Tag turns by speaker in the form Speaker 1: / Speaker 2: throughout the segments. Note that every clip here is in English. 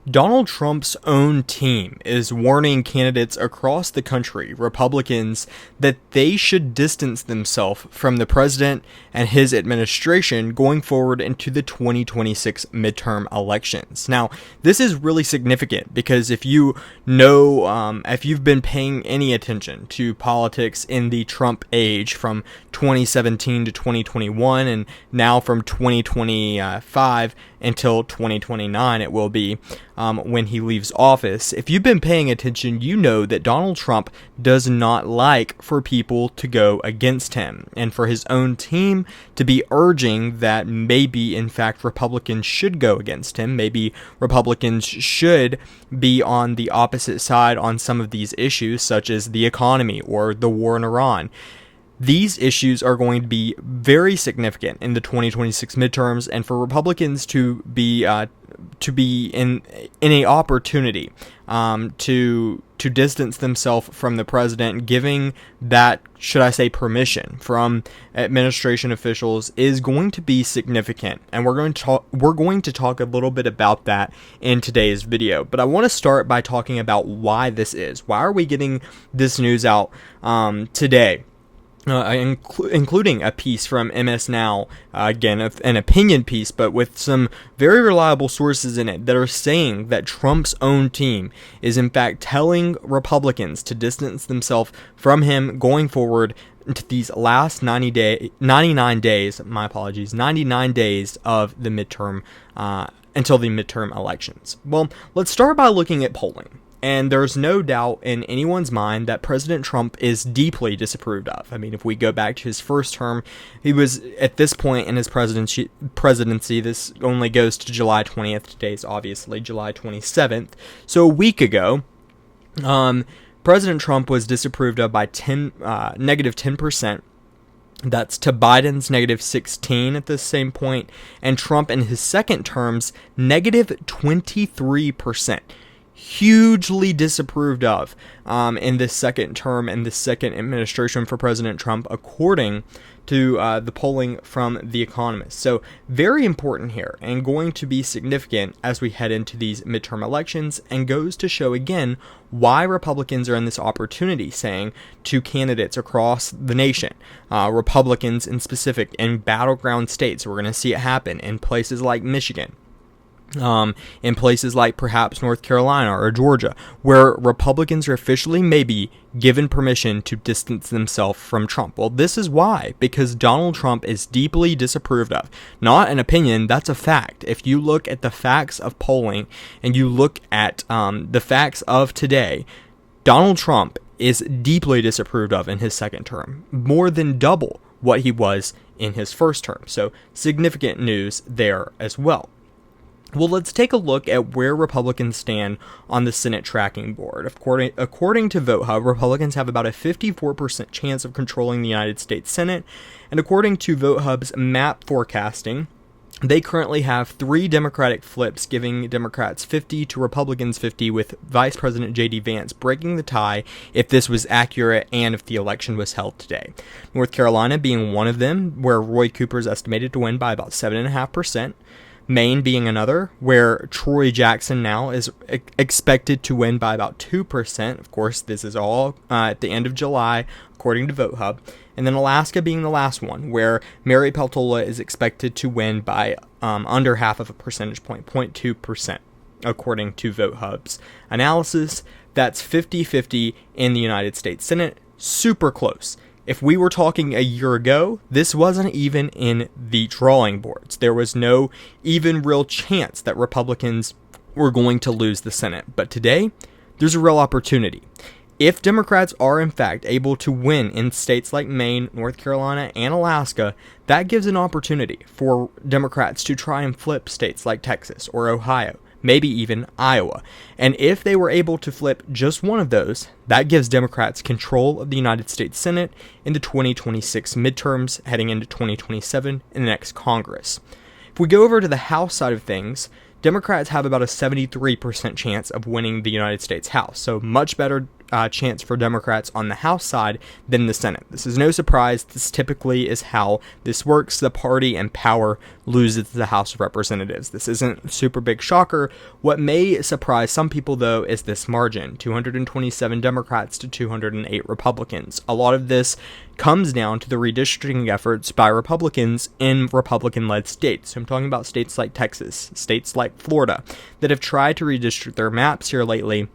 Speaker 1: Donald Trump's own team is warning candidates across the country, Republicans, that they should distance themselves from the president and his administration going forward into the 2026 midterm elections. Now, this is really significant because if you've been paying any attention to politics in the Trump age from 2017 to 2021 and now from 2025 until 2029 it will be when he leaves office. If you've been paying attention, you know that Donald Trump does not like for people to go against him and for his own team to be urging that maybe in fact Republicans should go against him. Maybe Republicans should be on the opposite side on some of these issues such as the economy or the war in Iran. These issues are going to be very significant in the 2026 midterms, and for Republicans to be in a opportunity to distance themselves from the president, giving that, should I say, permission from administration officials is going to be significant, and we're going to talk a little bit about that in today's video. But I want to start by talking about why this is. Why are we getting this news out today? Including a piece from MS Now, again, an opinion piece, but with some very reliable sources in it that are saying that Trump's own team is in fact telling Republicans to distance themselves from him going forward into these last 99 days of the midterm, until the midterm elections. Well, let's start by looking at polling. And there's no doubt in anyone's mind that President Trump is deeply disapproved of. I mean, if we go back to his first term, he was, at this point in his presidency, this only goes to July 20th. Today's obviously July 27th. So a week ago, President Trump was disapproved of by negative 10%. That's to Biden's negative 16 at this same point. And Trump in his second term's negative 23%. Hugely disapproved of in this second term and this second administration for President Trump, according to the polling from The Economist. So very important here and going to be significant as we head into these midterm elections, and goes to show again why Republicans are in this opportunity, saying to candidates across the nation, Republicans in specific in battleground states. We're going to see it happen in places like Michigan, in places like perhaps North Carolina or Georgia, where Republicans are officially maybe given permission to distance themselves from Trump. Well, this is why, because Donald Trump is deeply disapproved of. Not an opinion, that's a fact. If you look at the facts of polling and you look at the facts of today, Donald Trump is deeply disapproved of in his second term, more than double what he was in his first term. So significant news there as well. Well, let's take a look at where Republicans stand on the Senate tracking board. According to VoteHub, Republicans have about a 54% chance of controlling the United States Senate. And according to VoteHub's map forecasting, they currently have 3 Democratic flips, giving Democrats 50 to Republicans 50, with Vice President J.D. Vance breaking the tie if this was accurate and if the election was held today. North Carolina being one of them, where Roy Cooper is estimated to win by about 7.5%. Maine being another, where Troy Jackson now is expected to win by about 2%. Of course, this is all at the end of July, according to VoteHub. And then Alaska being the last one, where Mary Peltola is expected to win by under half of a percentage point, 0.2%, according to VoteHub's analysis. That's 50-50 in the United States Senate. Super close. If we were talking a year ago, this wasn't even in the drawing boards. There was no even real chance that Republicans were going to lose the Senate. But today, there's a real opportunity. If Democrats are in fact able to win in states like Maine, North Carolina, and Alaska, that gives an opportunity for Democrats to try and flip states like Texas or Ohio, maybe even Iowa. And if they were able to flip just one of those, that gives Democrats control of the United States Senate in the 2026 midterms, heading into 2027 in the next Congress. If we go over to the House side of things, Democrats have about a 73% chance of winning the United States House, so much better chance for Democrats on the House side than the Senate. This is no surprise. This typically is how this works. The party in power loses the House of Representatives. This isn't a super big shocker. What may surprise some people, though, is this margin: 227 Democrats to 208 Republicans. A lot of this comes down to the redistricting efforts by Republicans in Republican-led states. So I'm talking about states like Texas, states like Florida, that have tried to redistrict their maps here lately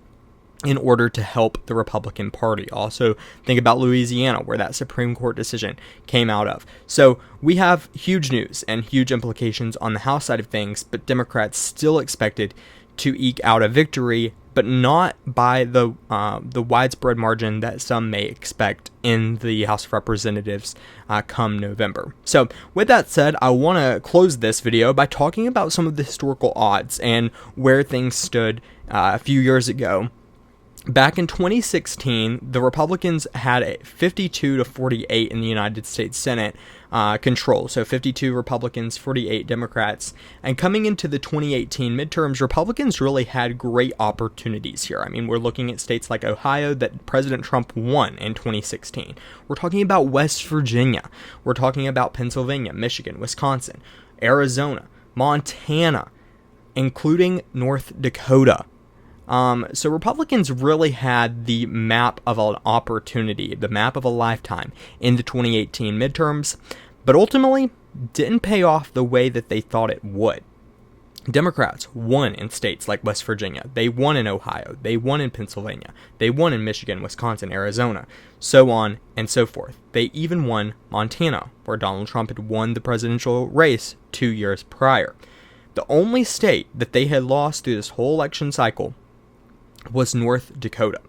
Speaker 1: in order to help the Republican Party. Also, think about Louisiana, where that Supreme Court decision came out of. So we have huge news and huge implications on the House side of things, but Democrats still expected to eke out a victory, but not by the widespread margin that some may expect in the House of Representatives come November. So with that said, I want to close this video by talking about some of the historical odds and where things stood a few years ago. Back in 2016, the Republicans had a 52 to 48 in the United States Senate control. So 52 Republicans, 48 Democrats. And coming into the 2018 midterms, Republicans really had great opportunities here. I mean, we're looking at states like Ohio that President Trump won in 2016. We're talking about West Virginia. We're talking about Pennsylvania, Michigan, Wisconsin, Arizona, Montana, including North Dakota. So Republicans really had the map of an opportunity, the map of a lifetime in the 2018 midterms, but ultimately didn't pay off the way that they thought it would. Democrats won in states like West Virginia. They won in Ohio. They won in Pennsylvania. They won in Michigan, Wisconsin, Arizona, so on and so forth. They even won Montana, where Donald Trump had won the presidential race 2 years prior. The only state that they had lost through this whole election cycle was North Dakota.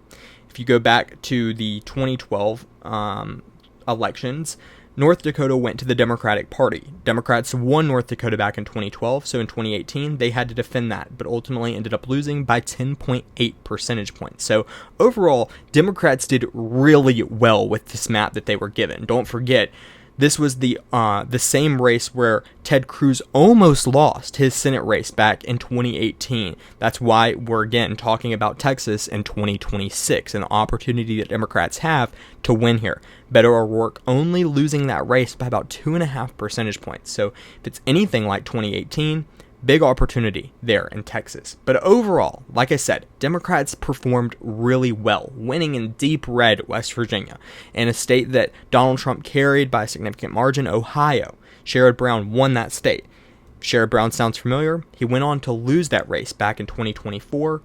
Speaker 1: If you go back to the 2012 elections, North Dakota went to the Democratic Party. Democrats won North Dakota back in 2012, so in 2018 they had to defend that, but ultimately ended up losing by 10.8 percentage points. So overall, Democrats did really well with this map that they were given. Don't forget, this was the same race where Ted Cruz almost lost his Senate race back in 2018. That's why we're again talking about Texas in 2026, an opportunity that Democrats have to win here. Beto O'Rourke only losing that race by about 2.5 percentage points. So if it's anything like 2018, big opportunity there in Texas. But overall, like I said, Democrats performed really well, winning in deep red West Virginia, in a state that Donald Trump carried by a significant margin, Ohio. Sherrod Brown won that state. Sherrod Brown sounds familiar. He went on to lose that race back in 2024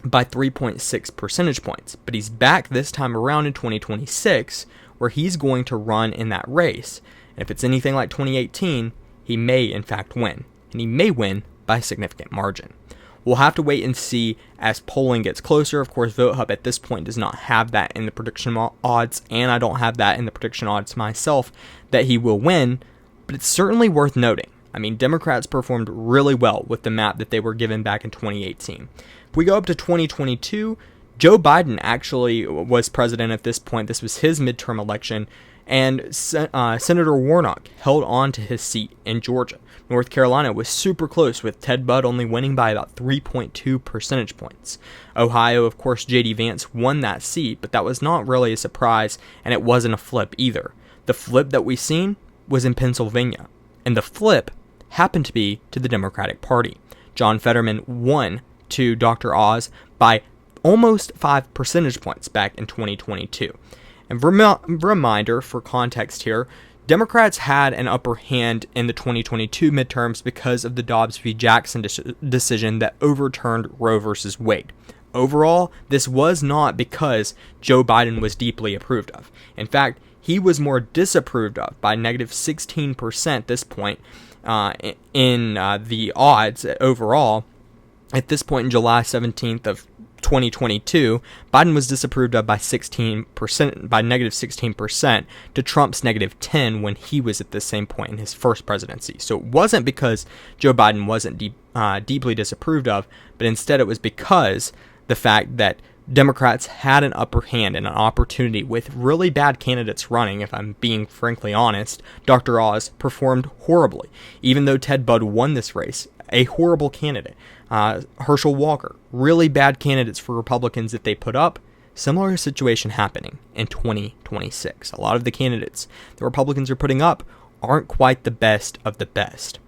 Speaker 1: by 3.6 percentage points. But he's back this time around in 2026, where he's going to run in that race. And if it's anything like 2018, he may in fact win. And he may win by a significant margin. We'll have to wait and see as polling gets closer. Of course, VoteHub at this point does not have that in the prediction odds, and I don't have that in the prediction odds myself that he will win, but it's certainly worth noting. I mean, Democrats performed really well with the map that they were given back in 2018. If we go up to 2022, Joe Biden actually was president at this point. This was his midterm election, and Senator Warnock held on to his seat in Georgia. North Carolina was super close, with Ted Budd only winning by about 3.2 percentage points. Ohio, of course, J.D. Vance won that seat, but that was not really a surprise, and it wasn't a flip either. The flip that we seen was in Pennsylvania, and the flip happened to be to the Democratic Party. John Fetterman won to Dr. Oz by almost 5 percentage points back in 2022. And reminder for context here, Democrats had an upper hand in the 2022 midterms because of the Dobbs v. Jackson decision that overturned Roe v. Wade. Overall, this was not because Joe Biden was deeply approved of. In fact, he was more disapproved of by negative 16% at this point in the odds overall. At this point in July 17th of 2022, Biden was disapproved of by negative 16% to Trump's negative 10 when he was at the same point in his first presidency. So it wasn't because Joe Biden wasn't deeply disapproved of, but instead it was because the fact that Democrats had an upper hand and an opportunity with really bad candidates running. If I'm being frankly honest, Dr. Oz performed horribly. Even though Ted Budd won this race, a horrible candidate. Herschel Walker, really bad candidates for Republicans that they put up, similar situation happening in 2026. A lot of the candidates the Republicans are putting up aren't quite the best of the best.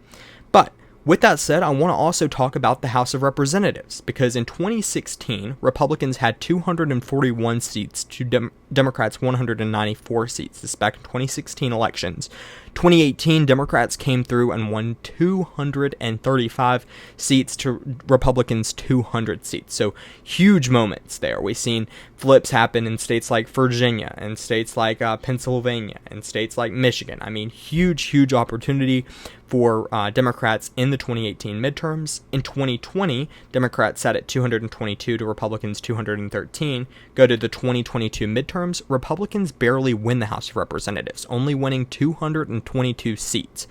Speaker 1: But with that said, I want to also talk about the House of Representatives, because in 2016, Republicans had 241 seats to Democrats' 194 seats. This is back in 2016 elections. 2018, Democrats came through and won 235 seats to Republicans' 200 seats. So huge moments there. We've seen flips happen in states like Virginia and states like Pennsylvania and states like Michigan. I mean, huge opportunity for Democrats in the 2018 midterms. In 2020, Democrats sat at 222 to Republicans 213. Go to the 2022 midterms, Republicans barely win the House of Representatives, only winning 222 seats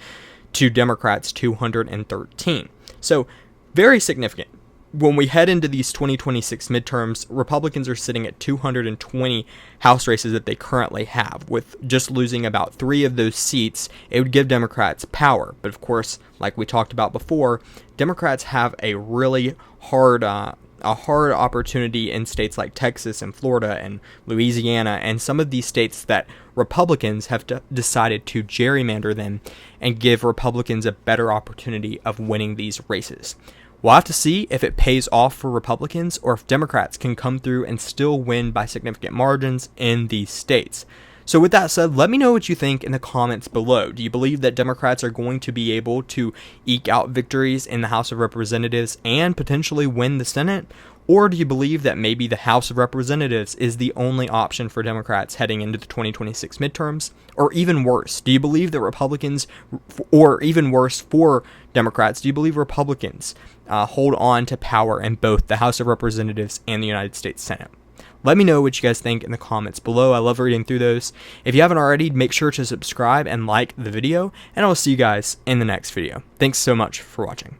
Speaker 1: to Democrats 213. So very significant. When we head into these 2026 midterms, Republicans are sitting at 220 House races that they currently have. With just losing about 3 of those seats, it would give Democrats power. But of course, like we talked about before, Democrats have a really hard opportunity in states like Texas and Florida and Louisiana and some of these states that Republicans have decided to gerrymander them and give Republicans a better opportunity of winning these races. We'll have to see if it pays off for Republicans or if Democrats can come through and still win by significant margins in these states. So with that said, let me know what you think in the comments below. Do you believe that Democrats are going to be able to eke out victories in the House of Representatives and potentially win the Senate? Or do you believe that maybe the House of Representatives is the only option for Democrats heading into the 2026 midterms? Or even worse, do you believe that Republicans, or even worse for Democrats, do you believe Republicans hold on to power in both the House of Representatives and the United States Senate? Let me know what you guys think in the comments below. I love reading through those. If you haven't already, make sure to subscribe and like the video, and I will see you guys in the next video. Thanks so much for watching.